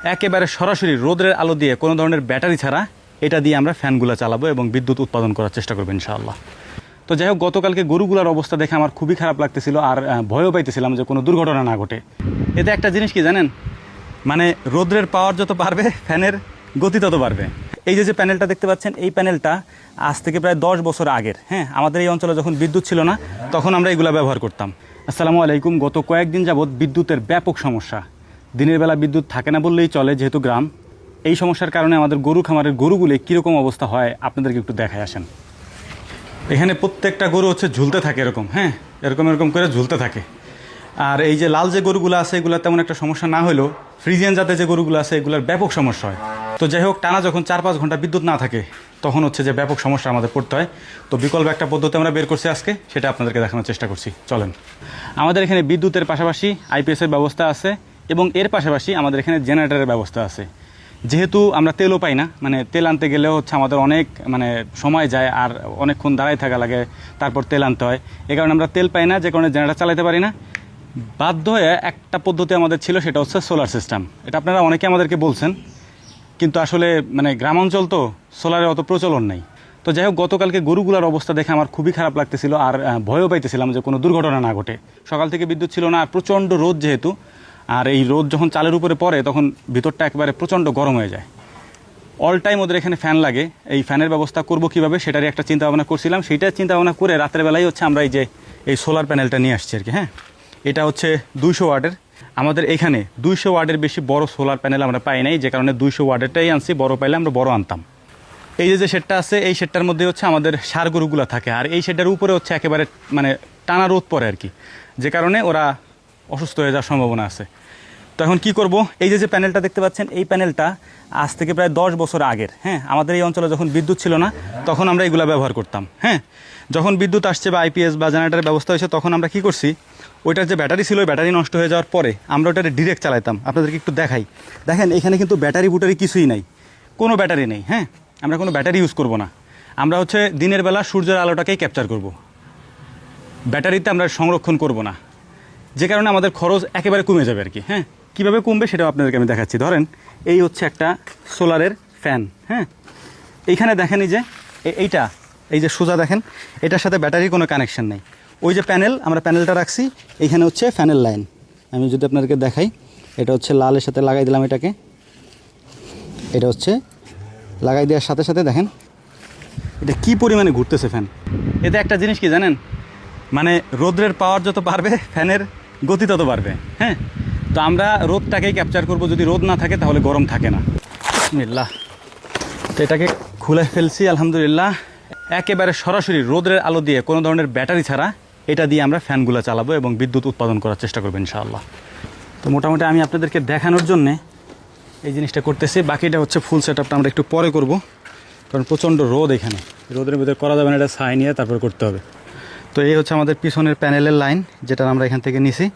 একেবারে সরাসরি রোদের আলো দিয়ে কোনো ধরনের ব্যাটারি ছাড়া এটা দিয়ে আমরা ফ্যানগুলো চালাবো এবং বিদ্যুৎ উৎপাদন করার চেষ্টা করবো ইনশাআল্লাহ। তো যাই হোক, গতকালকে গরুগুলার অবস্থা দেখে আমার খুবই খারাপ লাগতেছিল আর ভয়ও পাইতেছিলাম যে কোনো দুর্ঘটনা না ঘটে। এতে একটা জিনিস কি জানেন, মানে রোদ্রের পাওয়ার যত বাড়বে ফ্যানের গতি তত বাড়বে। এই যে প্যানেলটা দেখতে পাচ্ছেন, এই প্যানেলটা আজ থেকে প্রায় 10 বছর আগের। হ্যাঁ, আমাদের এই অঞ্চলে যখন বিদ্যুৎ ছিল না তখন আমরা এগুলো ব্যবহার করতাম। আসসালামু আলাইকুম। গত কয়েকদিন যাবৎ বিদ্যুতের ব্যাপক সমস্যা। দিনের বেলা বিদ্যুৎ থাকে না বললেই চলে, যেহেতু গ্রাম। এই সমস্যার কারণে আমাদের গরু খামারের গরুগুলি কীরকম অবস্থা হয় আপনাদেরকে একটু দেখায় আসেন। এখানে প্রত্যেকটা গরু হচ্ছে ঝুলতে থাকে এরকম, হ্যাঁ, এরকম করে ঝুলতে থাকে। আর এই যে লাল যে গরুগুলো আছে এগুলো তেমন একটা সমস্যা না হলেও ফ্রিজিয়ান জাতের যে গরুগুলো আছে এগুলোর ব্যাপক সমস্যা হয়। তো যাই হোক, টানা যখন 4-5 ঘন্টা বিদ্যুৎ না থাকে তখন হচ্ছে যে ব্যাপক সমস্যা আমাদের পড়তে হয়। তো বিকল্প একটা পদ্ধতি আমরা বের করছি আজকে, সেটা আপনাদেরকে দেখানোর চেষ্টা করছি। চলেন। আমাদের এখানে বিদ্যুতের পাশাপাশি আইপিএসের ব্যবস্থা আছে এবং এর পাশাপাশি আমাদের এখানে জেনারেটরের ব্যবস্থা আছে। যেহেতু আমরা তেলও পাই না, মানে তেল আনতে গেলেও হচ্ছে আমাদের অনেক সময় যায় আর অনেকক্ষণ দাঁড়ায় থাকা লাগে, তারপর তেল আনতে হয়। এই কারণে আমরা তেল পাই না, যে কারণে জেনারেটর চালাতে পারি না। বাধ্য হয়ে একটা পদ্ধতি আমাদের ছিল, সেটা হচ্ছে সোলার সিস্টেম। এটা আপনারা অনেকে আমাদেরকে বলছেন, কিন্তু আসলে গ্রামাঞ্চল তো সোলারের অত প্রচলন নেই। তো যাই হোক, গতকালকে গরুগুলার অবস্থা দেখে আমার খুবই খারাপ লাগতেছিল আর ভয়ও পাইতেছিলাম যে কোনো দুর্ঘটনা না ঘটে। সকাল থেকে বিদ্যুৎ ছিল না আর প্রচণ্ড রোদ যেহেতু, আর এই রোদ যখন চালের উপরে পড়ে তখন ভিতরটা একবারে প্রচণ্ড গরম হয়ে যায়। অল টাইম ওদের এখানে ফ্যান লাগে। এই ফ্যানের ব্যবস্থা করব কীভাবে সেটারই একটা চিন্তা ভাবনা করছিলাম। সেইটা চিন্তা ভাবনা করে রাতের বেলায় হচ্ছে আমরা এই সোলার প্যানেলটা নিয়ে আসছি আর কি। হ্যাঁ, এটা হচ্ছে 200 ওয়াটের। আমাদের এখানে 200 ওয়াটের বেশি বড় সোলার প্যানেল আমরা পাই নাই, যে কারণে 200 ওয়াটেরটাই আনছি। বড় পাইলে আমরা বড় আনতাম। এই যে শেডটা আছে, এই শেডটার মধ্যে হচ্ছে আমাদের ষাঁড় গরুগুলো থাকে, আর এই শেডটার উপরে হচ্ছে একেবারে টানা রোদ পড়ে আর কি, যে কারণে ওরা অসুস্থ হয়ে যাওয়ার সম্ভাবনা আছে। তো এখন কী করব, এই যে প্যানেলটা দেখতে পাচ্ছেন, এই প্যানেলটা আজ থেকে প্রায় 10 বছর আগের। হ্যাঁ, আমাদের এই অঞ্চলে যখন বিদ্যুৎ ছিল না তখন আমরা এগুলো ব্যবহার করতাম। হ্যাঁ, যখন বিদ্যুৎ আসছে বা আইপিএস বা জেনারেটরের ব্যবস্থা হয়েছে তখন আমরা কী করছি, ওইটার যে ব্যাটারি ছিল ওই ব্যাটারি নষ্ট হয়ে যাওয়ার পরে আমরা ওইটাকে ডিরেক্ট চালাইতাম। আপনাদেরকে একটু দেখাই। দেখেন, এখানে কিন্তু ব্যাটারি বুটারি কিছুই নাই, কোনো ব্যাটারি নেই। হ্যাঁ, আমরা কোনো ব্যাটারি ইউজ করব না। আমরা হচ্ছে দিনের বেলা সূর্যের আলোটাকেই ক্যাপচার করব, ব্যাটারিতে আমরা সংরক্ষণ করব না, যে কারণে আমাদের খরচ একেবারে কমে যাবে আর কি। হ্যাঁ, কীভাবে কমবে সেটাও আপনাদেরকে আমি দেখাচ্ছি। ধরেন, এই হচ্ছে একটা সোলারের ফ্যান। হ্যাঁ, এইখানে দেখেন এই যে সোজা দেখেন, এটার সাথে ব্যাটারির কোনো কানেকশন নেই। ওই যে প্যানেল, আমরা প্যানেলটা রাখছি, এইখানে হচ্ছে ফ্যানের লাইন। আমি যদি আপনাদেরকে দেখাই, এটা হচ্ছে লালের সাথে লাগাই দিলাম এটাকে। এটা হচ্ছে লাগাই দেওয়ার সাথে সাথে দেখেন এটা কী পরিমাণে ঘুরতেছে ফ্যান। এতে একটা জিনিস কি জানেন, রোদ্রের পাওয়ার যত বাড়বে ফ্যানের গতি তত বাড়বে। হ্যাঁ, তো আমরা রোদটাকেই ক্যাপচার করব। যদি রোদ না থাকে তাহলে গরম থাকে না। বিসমিল্লাহ। তো এটাকে খুলে ফেলছি আলহামদুলিল্লাহ। একেবারে সরাসরি রোদের আলো দিয়ে কোনো ধরনের ব্যাটারি ছাড়া এটা দিয়ে আমরা ফ্যানগুলো চালাবো এবং বিদ্যুৎ উৎপাদন করার চেষ্টা করবো ইনশাআল্লাহ। তো মোটামুটি আমি আপনাদেরকে দেখানোর জন্যে এই জিনিসটা করতেছি। বাকিটা হচ্ছে ফুল সেট আপটা আমরা একটু পরে করব, কারণ প্রচণ্ড রোদ এখানে। রোদের ভিতরে করা যাবে না, এটা ছাই নিয়ে তারপর করতে হবে। তো এই হচ্ছে আমাদের পিছনের প্যানেলের লাইন, যেটা আমরা এখান থেকে নিছি।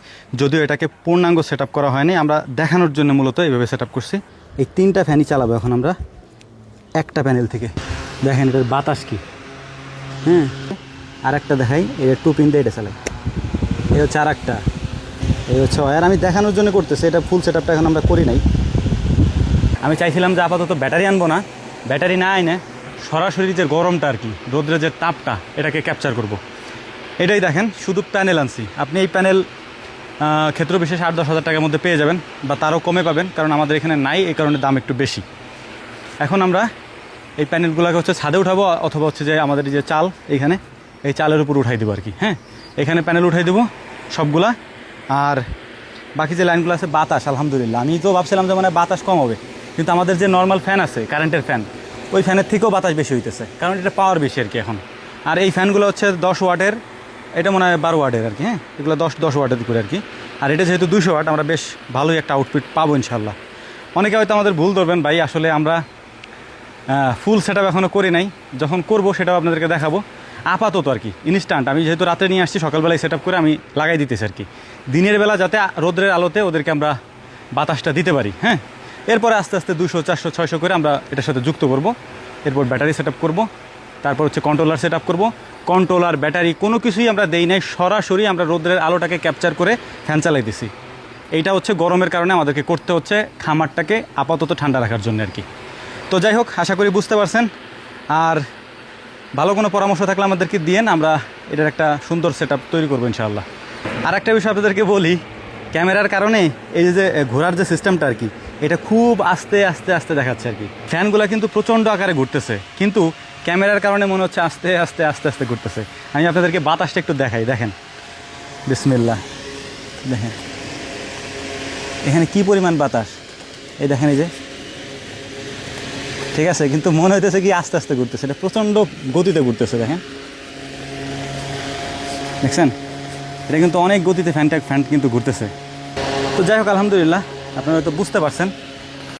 যদিও এটাকে পূর্ণাঙ্গ সেট আপ করা হয়নি, আমরা দেখানোর জন্য মূলত এইভাবে সেট আপ করছি। এই 3টা ফ্যানই চালাবো এখন আমরা একটা প্যানেল থেকে। দেখেন এটার বাতাস কি। হ্যাঁ, আর একটা দেখাই, এটা 2 পিন দিয়ে এটা চালাই। এই হচ্ছে আর একটা, এই হচ্ছে ওয়্যার। আমি দেখানোর জন্য করতেছি, এটা ফুল সেট আপটা এখন আমরা করি নাই। আমি চাইছিলাম যে আপাতত ব্যাটারি আনবো না, ব্যাটারি না আইনে সরাসরি যে গরমটা আর কি, রোদ্রের যে তাপটা, এটাকে ক্যাপচার করব। এটাই দেখেন, শুধু প্যানেল আনছি। আপনি এই প্যানেল ক্ষেত্র বিশেষ 8-10 হাজার টাকার মধ্যে পেয়ে যাবেন, বা তারও কমে পাবেন, কারণ আমাদের এখানে নাই, এই কারণে দাম একটু বেশি। এখন আমরা এই প্যানেলগুলোকে হচ্ছে ছাদে উঠাবো, অথবা হচ্ছে যে আমাদের যে চাল, এইখানে এই চালের উপর উঠাই দেবো আর কি। হ্যাঁ, এখানে প্যানেল উঠাই দেবো সবগুলা। আর বাকি যে লাইনগুলো আছে, বাতাস আলহামদুলিল্লাহ। আমি তো ভাবছিলাম যে বাতাস কম হবে, কিন্তু আমাদের যে নর্মাল ফ্যান আছে, কারেন্টের ফ্যান, ওই ফ্যানের থেকেও বাতাস বেশি হইতেছে, কারণ এটা পাওয়ার বেশি আর কি এখন। আর এই ফ্যানগুলো হচ্ছে 10 ওয়াটের, এটা মনে হয় 12 ওয়াটের আর কি। হ্যাঁ, এগুলো 10 ওয়াটের করে আর কি। আর এটা যেহেতু 200 ওয়াট, আমরা বেশ ভালোই একটা আউটপুট পাবো ইনশাল্লাহ। অনেকে হয়তো আমাদের ভুল ধরবেন, ভাই আসলে আমরা ফুল সেট আপ এখনও করি নাই, যখন করব সেটাও আপনাদেরকে দেখাবো। আপাতত আর কি ইনস্ট্যান্ট, আমি যেহেতু রাতে নিয়ে আসছি, সকালবেলায় সেট আপ করে আমি লাগাই দিতেছি আর কি, দিনের বেলা যাতে রোদ্রের আলোতে ওদেরকে আমরা বাতাসটা দিতে পারি। হ্যাঁ, এরপরে আস্তে আস্তে 200, 400, 600 করে আমরা এটার সাথে যুক্ত করব। এরপর ব্যাটারি সেট আপ করবো, তারপর হচ্ছে কন্ট্রোলার সেট আপ করবো। কন্ট্রোলার, ব্যাটারি কোনো কিছুই আমরা দেই নাই, সরাসরি আমরা রোদ্রের আলোটাকে ক্যাপচার করে ফ্যান চালাই দিছি। এইটা হচ্ছে গরমের কারণে আমাদেরকে করতে হচ্ছে খামারটাকে আপাতত ঠান্ডা রাখার জন্য আর কি। তো যাই হোক, আশা করি বুঝতে পারছেন। আর ভালো কোনো পরামর্শ থাকলে আমাদেরকে দিয়েন, আমরা এটার একটা সুন্দর সেট তৈরি করবো ইনশাআল্লাহ। আর একটা বিষয় আপনাদেরকে বলি, ক্যামেরার কারণে এই যে ঘোরার যে সিস্টেমটা আর কি, এটা খুব আস্তে আস্তে আস্তে দেখাচ্ছে আর কি। ফ্যানগুলো কিন্তু প্রচণ্ড আকারে ঘুরতেছে, কিন্তু ক্যামেরার কারণে মনে হচ্ছে আস্তে আস্তে আস্তে আস্তে ঘুরতেছে। আমি আপনাদেরকে বাতাসটা একটু দেখাই, দেখেন, বিসমিল্লাহ, দেখেন এখানে কি পরিমাণ বাতাস, এই দেখেন, এই যে, ঠিক আছে, কিন্তু মনে হইতেছে কি আস্তে আস্তে ঘুরতেছে, এটা প্রচণ্ড গতিতে ঘুরতেছে, দেখেন, দেখছেন, এটা কিন্তু অনেক গতিতে ফ্যান কিন্তু ঘুরতেছে। তো যাই হোক, আলহামদুলিল্লাহ, আপনারা তো বুঝতে পারছেন